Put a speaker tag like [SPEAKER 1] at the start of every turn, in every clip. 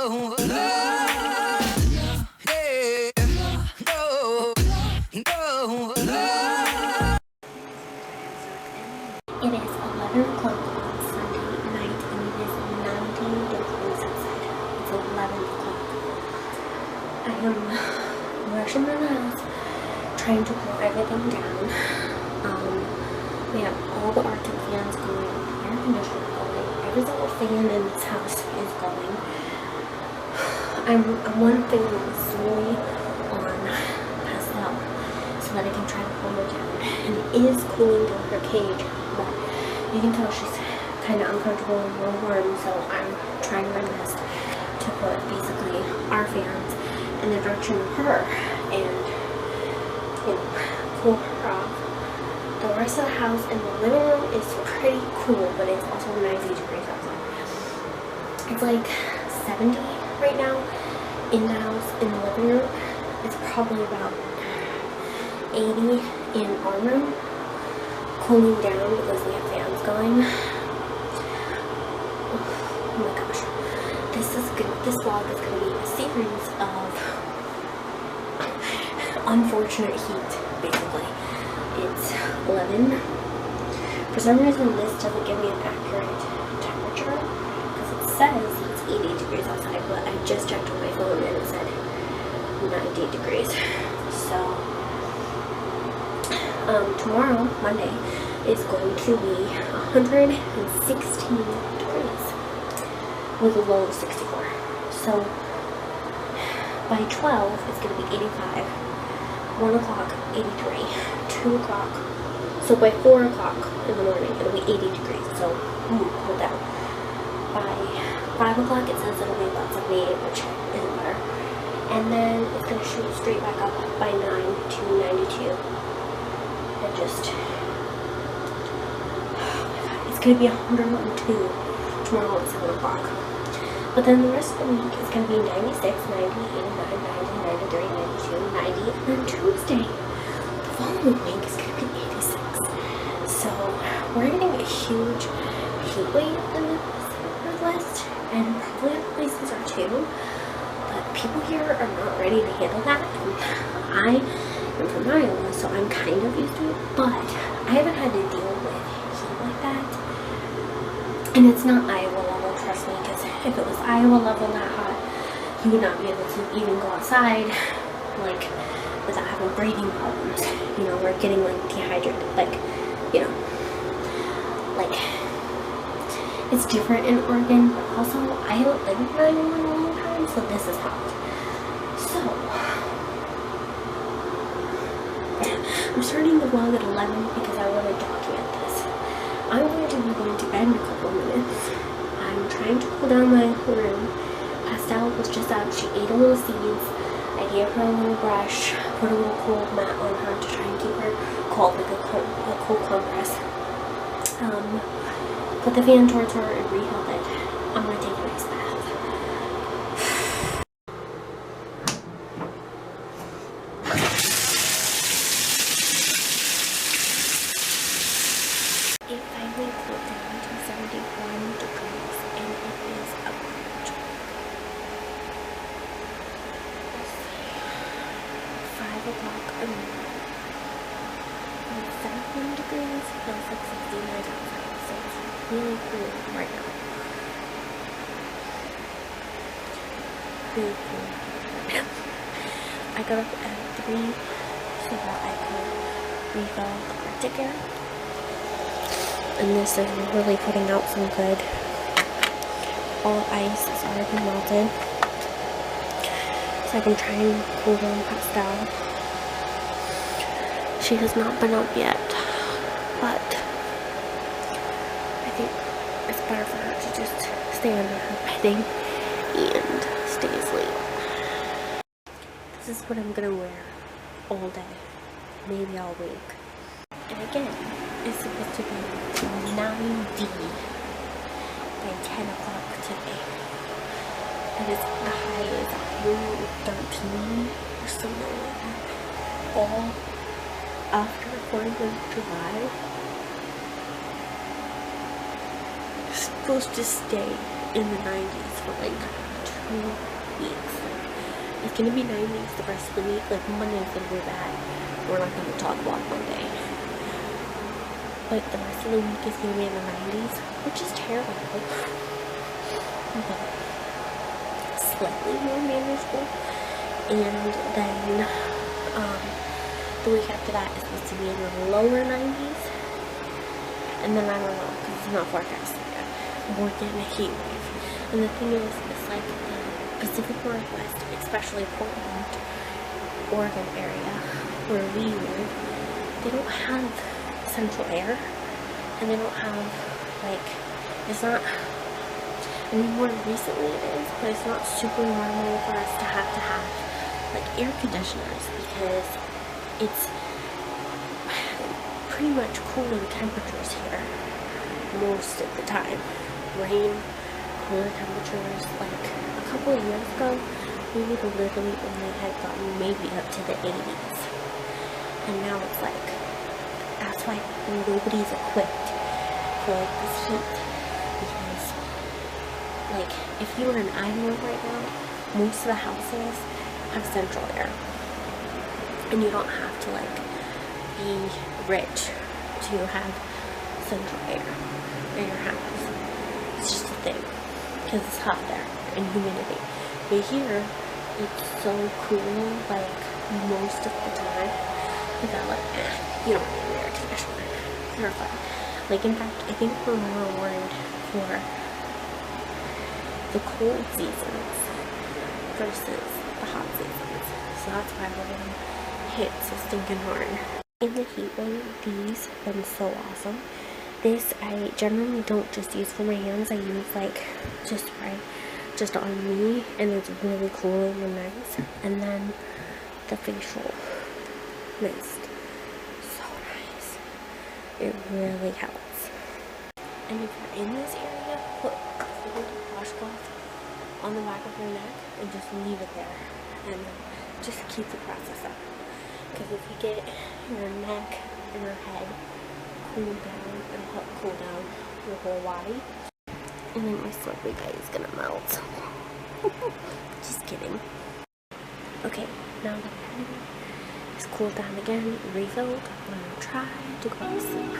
[SPEAKER 1] It is 11 o'clock on Sunday night and it is 19 degrees outside. It's 11 o'clock. I am rushing my house, trying to cool everything down. We have all the Arctic fans going, the air conditioner going, every single fan in this house is going. I'm one thing solely on pastel so that I can try to cool her down. And it is cooling down her cage, but you can tell she's kind of uncomfortable and more warm, so I'm trying my best to put basically our fans in the direction of her and, you know, cool her off. The rest of the house in the living room is pretty cool, but it's also 90 degrees outside. It's like 70 right now in the house. In the living room, it's probably about 80 in our room, cooling down because we have fans going. Oh my gosh, this vlog is going to be a series of unfortunate heat, basically. It's 11. For some reason this doesn't give me an accurate temperature because it says it's 80 degrees outside, but I just checked on my phone and it said 90 degrees. So tomorrow, Monday, is going to be 116 degrees with a low of 64. So by 12 it's going to be 85, 1 o'clock 83, 2 o'clock, so by 4 o'clock in the morning it'll be 80 degrees, so cool down. By 5 o'clock it says it'll be about 78, which isn't better, and then it's going to shoot straight back up by 9 to 92. And just, it's going to be 102 tomorrow at 7 o'clock. But then the rest of the week is going to be 96, 90, 89, 90, 93, 92, 90, and then Tuesday, the following week, is going to be 86. So we're getting a huge heat wave in the Midwest, and probably other places are too. But people here are not ready to handle that, and I am from Iowa, so I'm kind of used to it, but I haven't had to deal with heat like that. And it's not Iowa level, trust me, because if it was Iowa level that hot, you would not be able to even go outside, like, without having breathing problems. You know, we're getting, like, dehydrated, like, you know, like, it's different in Oregon, but also, I haven't lived in Iowa in a long time, so this is hot. So, I'm starting the vlog at 11 because I want to document this. I'm going to be going to bed in a couple minutes. I'm trying to cool down my room. Pastel was just out. She ate a little seeds. I gave her a little brush, put a little cold mat on her to try and keep her cold, like a cold compress. Put the fan towards her and rehealed it. I'm going to take a nice bath. It finally cooled down to 71 degrees and it is about 5 o'clock in the morning. It's 71 degrees, feels like 69 outside, so it's really cool right now. Really cool. I got up at 3 so that I could refill the Arctic air. And this is really putting out some good. All the ice is already melted, so I can try and cool down Pastel. She has not been up yet, but I think it's better for her to just stay under her bedding and stay asleep. This is what I'm gonna wear all day, maybe all week. And again, it's supposed to be 90 by 10 o'clock today. And it's, the high is 113 or something like that. All after the 4th of July. It's supposed to stay in the 90s for like 2 weeks. It's gonna be 90s the rest of the week. Like Monday's gonna be bad. We're not gonna talk about Monday. But the rest of the week is gonna be in the 90s, which is terrible. But slightly more manageable. And then the week after that is supposed to be in the lower 90s. And then I don't know, because it's not forecasted yet. We're getting a heat wave. And the thing is, it's like the Pacific Northwest, especially Portland, Oregon area, where we live, they don't have central air. And they don't have, like, it's not, I mean, more recently it is, but it's not super normal for us to have, like, air conditioners, because it's pretty much cooling temperatures here most of the time. Rain, cooler temperatures. Like a couple of years ago, we literally only had gotten maybe up to the 80s, and now it's like, that's why nobody's equipped for like this heat, because like if you were in Iowa right now, most of the houses have central air, and you don't have to like be rich to have central air in your house. It's just a thing, because it's hot there and humidity. But here, it's so cool, like most of the time, that like, you don't need an air conditioner. You're fine. Like in fact, I think we're more worried for the cold seasons versus the hot seasons. So that's why we're gonna hit so stinking hard. In the heat wave, these have been so awesome. This I generally don't just use for my hands. I use like just on me, and it's really cooling and nice. And then the facial mist, so nice. It really helps. And if you're in this area, put a cold washcloth on the back of your neck and just leave it there, and just keep the process up. Because if you get your neck and your head cooled down, it'll help cool down your whole body. And then my slippery guy is gonna melt. Just kidding. Okay, now that everything is cooled down again, refilled, I'm gonna try to go to sleep.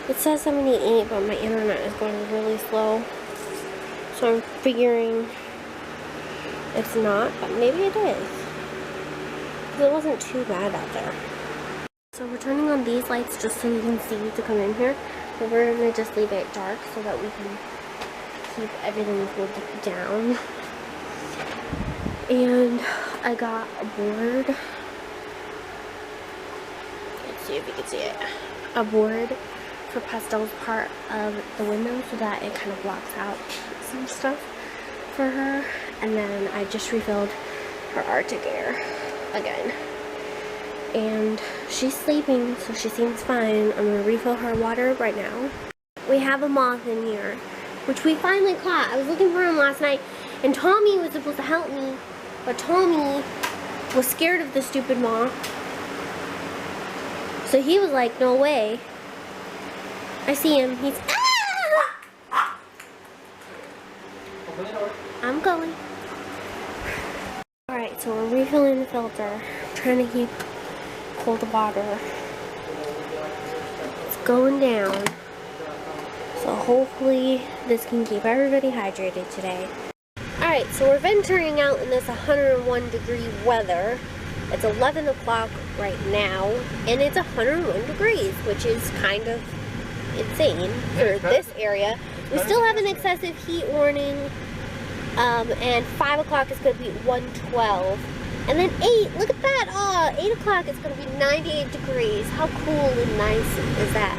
[SPEAKER 1] It says 78, but my internet is going really slow. So I'm figuring it's not, but maybe it is. Because it wasn't too bad out there. So we're turning on these lights just so we can see to come in here. But we're going to just leave it dark so that we can keep everything cooled down. And I got a board. Let's see if you can see it. A board for Pastel's part of the window so that it kind of blocks out some stuff for her. And then I just refilled her Arctic Air again. And she's sleeping, so she seems fine. I'm gonna refill her water right now. We have a moth in here, which we finally caught. I was looking for him last night, and Tommy was supposed to help me, but Tommy was scared of the stupid moth. So he was like, no way. I see him. He's... Ah!
[SPEAKER 2] Open the door.
[SPEAKER 1] I'm going. Alright, so we're refilling the filter. Trying to keep cold water. It's going down. So hopefully this can keep everybody hydrated today. Alright, so we're venturing out in this 101 degree weather. It's 11 o'clock right now, and it's 101 degrees, which is kind of insane for this area. We still have an excessive heat warning, and 5 o'clock is going to be 112. And then 8, look at that, oh, 8 o'clock is going to be 98 degrees. How cool and nice is that?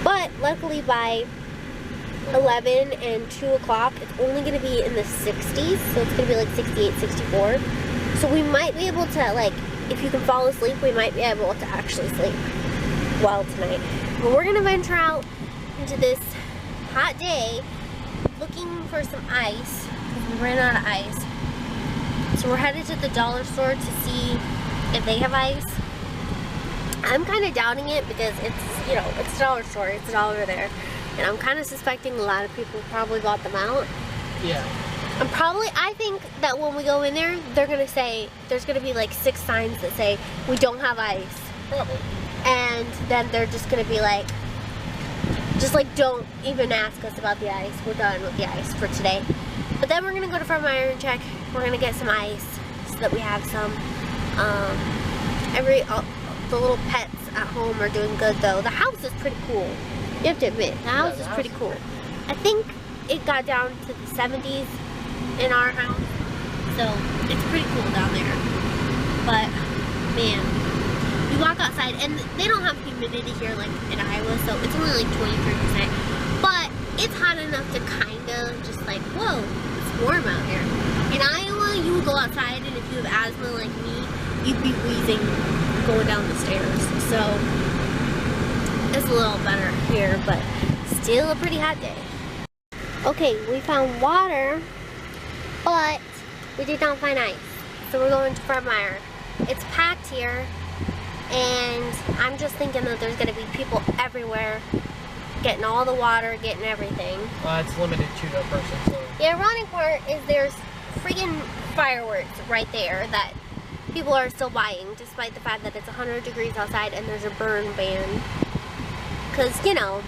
[SPEAKER 1] But luckily by 11 and 2 o'clock, it's only going to be in the 60s, so it's going to be like 68, 64. So we might be able to, like, if you can fall asleep, we might be able to actually sleep well tonight. But we're going to venture out into this hot day looking for some ice. We ran out of ice. So we're headed to the dollar store to see if they have ice. I'm kind of doubting it because it's, you know, it's a dollar store. It's $1 there. And I'm kind of suspecting a lot of people probably bought them out.
[SPEAKER 2] Yeah.
[SPEAKER 1] I think that when we go in there, they're going to say, there's going to be like 6 signs that say, we don't have ice.
[SPEAKER 2] Probably.
[SPEAKER 1] And then they're just going to be like, just like, don't even ask us about the ice. We're done with the ice for today. But then we're going to go to Farm Iron Check. We're going to get some ice so that we have some. The little pets at home are doing good though. The house is pretty cool. You have to admit, the house is pretty cool. I think it got down to the 70s in our house, so it's pretty cool down there. But man, you walk outside and they don't have humidity here like in Iowa, so it's only like 23%. But it's hot enough to kind of just like, whoa, it's warm out here. In Iowa, you would go outside and if you have asthma like me, you'd be wheezing going down the stairs. So it's a little better here, but still a pretty hot day. Okay, we found water, but we did not find ice. So we're going to Fred Meyer. It's packed here, and I'm just thinking that there's going to be people everywhere getting all the water, getting everything.
[SPEAKER 2] It's limited to the person, so.
[SPEAKER 1] The ironic part is there's freaking fireworks right there that people are still buying, despite the fact that it's 100 degrees outside and there's a burn ban. Because, you know,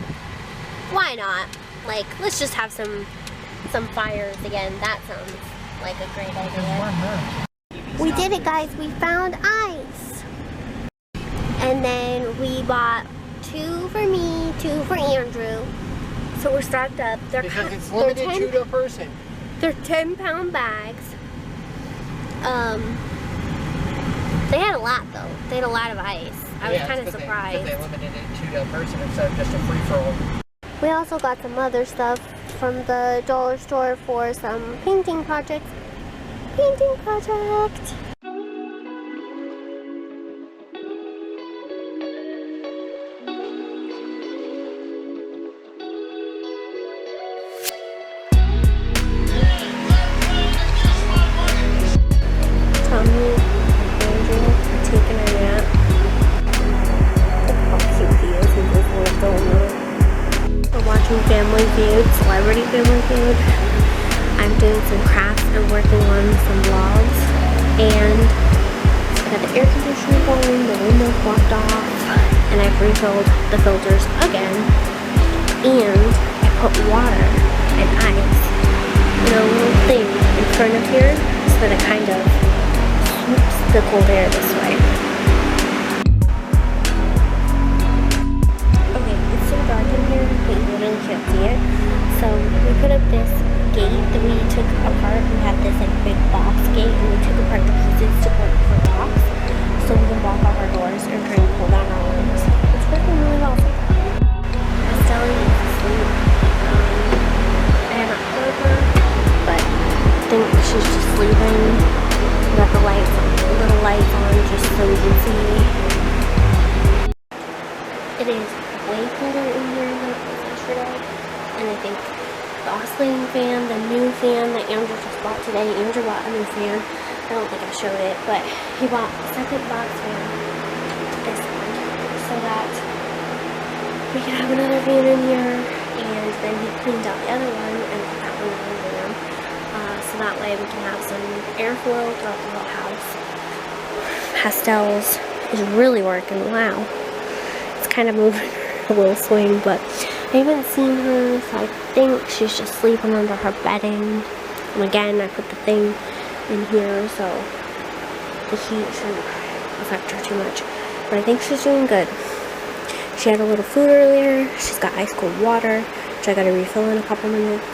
[SPEAKER 1] why not? Like, let's just have some fires again. That sounds like a great idea. We did it, guys. We found ice. And then we bought 2 for me, 2 for Andrew. So we're stocked up.
[SPEAKER 2] Because it's limited to a person.
[SPEAKER 1] They're 10-pound bags. They had a lot, though. They had a lot of ice. I was kind of surprised.
[SPEAKER 2] They limited it to a person instead of just a free-for-all.
[SPEAKER 1] We also got some other stuff from the dollar store for some painting projects. Painting project! Tommy and Andrew are taking a nap. Look how cute he is with his little donut. We're watching Family Feud, Celebrity Family Feud. I'm doing some crafts and working on some vlogs. And I got the air conditioner going, the window blocked off, and I've refilled the filters again. And I put water and ice in a little thing in front of here so that it kind of swoops the cold air this way. Okay, it's so dark in here that you literally can't see it. So we put up this gate that we took apart. We have this like big box gate and we took apart the pieces to put for locks so we can block off our doors and try and pull down our windows. It's working really well so far. Estelle needs to sleep. I haven't heard her, but I think she's just sleeping. We got the lights on, little lights on just so we can see. It is way colder in here than it was yesterday, and I think the oscillating fan, the new fan that Andrew just bought today, Andrew bought a new fan. I don't think I showed it, but he bought a second box fan, this one, so that we can have another fan in here, and then he cleaned out the other one and put that one in the room, so that way we can have some airflow throughout the whole house. Pastels is really working. Wow, it's kind of moving a little swing, but I haven't seen her, so I think she's just sleeping under her bedding. And again, I put the thing in here so the heat shouldn't affect her too much, but I think she's doing good. She had a little food earlier. She's got ice cold water, which I gotta refill in a couple minutes.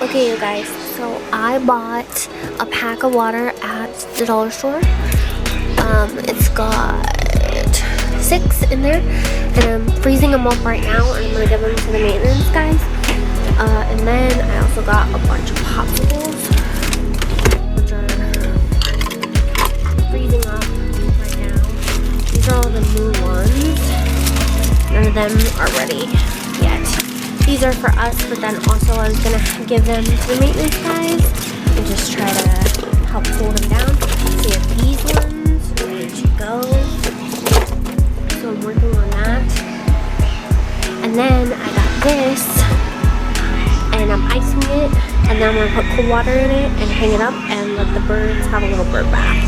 [SPEAKER 1] Okay, you guys, so I bought a pack of water at the dollar store. It's got 6 in there, and I'm freezing them up right now, and I'm gonna give them to the maintenance guys. And then I also got a bunch of popsicles, which are freezing up right now. These are all the new ones. None of them are ready yet. These are for us, but then also I was gonna give them to the maintenance guys and just try to help cool them down. So we have these ones ready to go. So I'm working on that. And then I got this, and I'm icing it, and then I'm gonna put cool water in it and hang it up and let the birds have a little bird bath.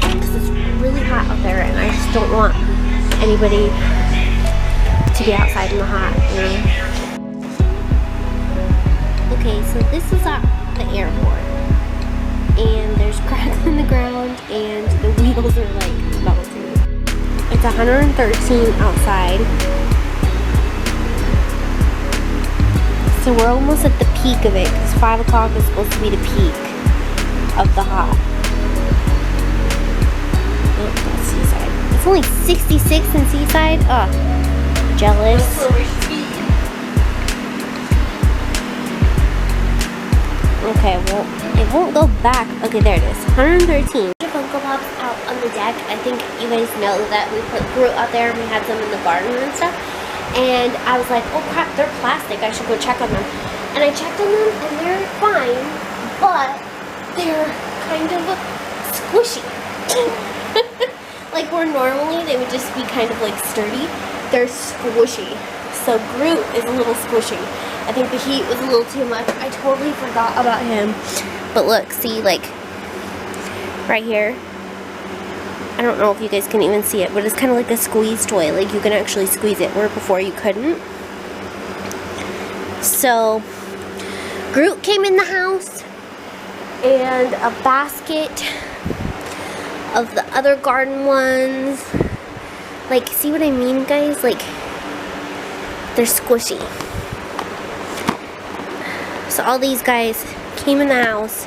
[SPEAKER 1] Because it's really hot out there, and I just don't want anybody to be outside in the hot, you know? Okay, so this is the airport, and there's cracks in the ground, and the wheels are like melting. It's 113 outside, so we're almost at the peak of it, because 5 o'clock is supposed to be the peak of the hot. Oh, that's Seaside. It's only 66 in Seaside? Ugh, jealous. Okay, well, it won't go back. Okay, there it is. 113. Funko Pops out on the deck. I think you guys know that we put Groot out there and we had them in the garden and stuff. And I was like, oh crap, they're plastic. I should go check on them. And I checked on them and they're fine, but they're kind of squishy. Like where normally they would just be kind of like sturdy, they're squishy. So Groot is a little squishy. I think the heat was a little too much. I totally forgot about him. But look, see, like, right here. I don't know if you guys can even see it, but it's kind of like a squeeze toy. Like, you can actually squeeze it, where before you couldn't. So, Groot came in the house. And a basket of the other garden ones. Like, see what I mean, guys? Like, they're squishy. So all these guys came in the house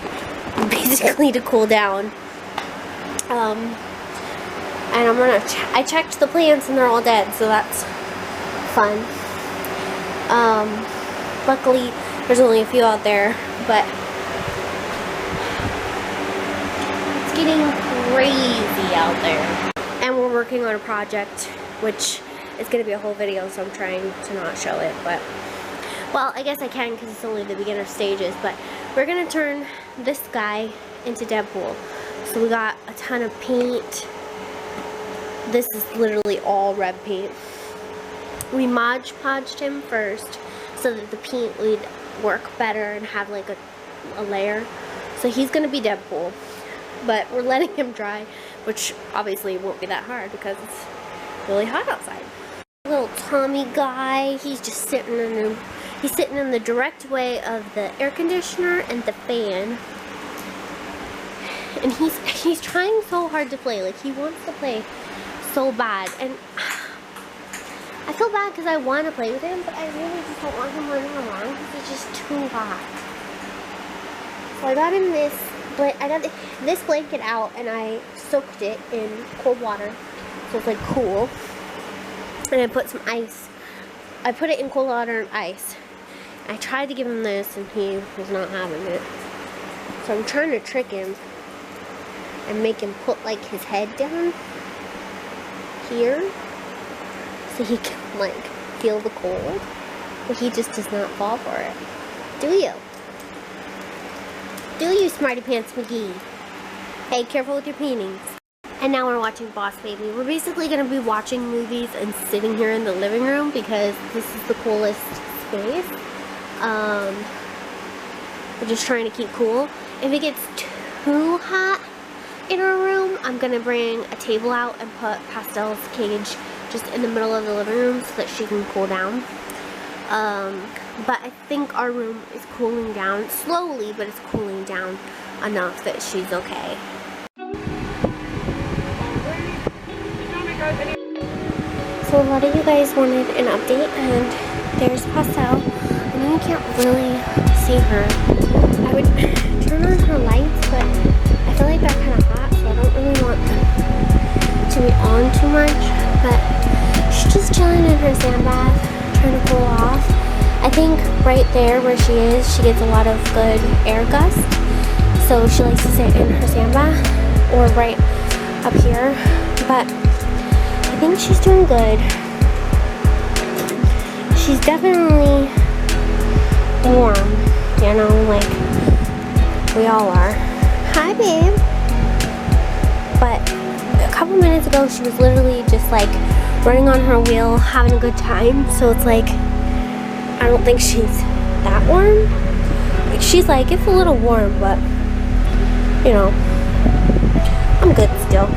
[SPEAKER 1] basically to cool down. And I checked the plants and they're all dead, so that's fun. Luckily there's only a few out there, but it's getting crazy out there. And we're working on a project, which is going to be a whole video, so I'm trying to not show it, but well, I guess I can because it's only the beginner stages, but we're going to turn this guy into Deadpool. So we got a ton of paint. This is literally all red paint. We Mod Podged him first so that the paint would work better and have like a layer. So he's going to be Deadpool. But we're letting him dry, which obviously won't be that hard because it's really hot outside. Little Tommy guy, he's just sitting in the direct way of the air conditioner and the fan. And he's trying so hard to play. Like, he wants to play so bad. And I feel bad because I want to play with him, but I really just don't want him running around because it's just too hot. So I got him this, but I got this blanket out and I soaked it in cold water. So it's like cool. And I put some ice. I put it in cold water and ice. I tried to give him this and he was not having it. So I'm trying to trick him and make him put like his head down here so he can like feel the cold. But he just does not fall for it. Do you? Do you, Smarty Pants McGee? Hey, careful with your paintings. And now we're watching Boss Baby. We're basically going to be watching movies and sitting here in the living room because this is the coolest space. We're just trying to keep cool. If it gets too hot in our room, I'm going to bring a table out and put Pastel's cage just in the middle of the living room so that she can cool down. But I think our room is cooling down slowly, but it's cooling down enough that she's okay. So a lot of you guys wanted an update, and there's Pastel. I know you can't really see her. I would turn on her lights, but I feel like they're kind of hot, so I don't really want them to be on too much. But she's just chilling in her sand bath, trying to cool off. I think right there where she is, she gets a lot of good air gusts. So she likes to sit in her sand bath or right up here. But I think she's doing good. She's definitely warm, you know, like we all are. Hi, babe. But a couple minutes ago, she was literally just like running on her wheel, having a good time. So it's like, I don't think she's that warm. Like, she's like, it's a little warm, but you know, I'm good still.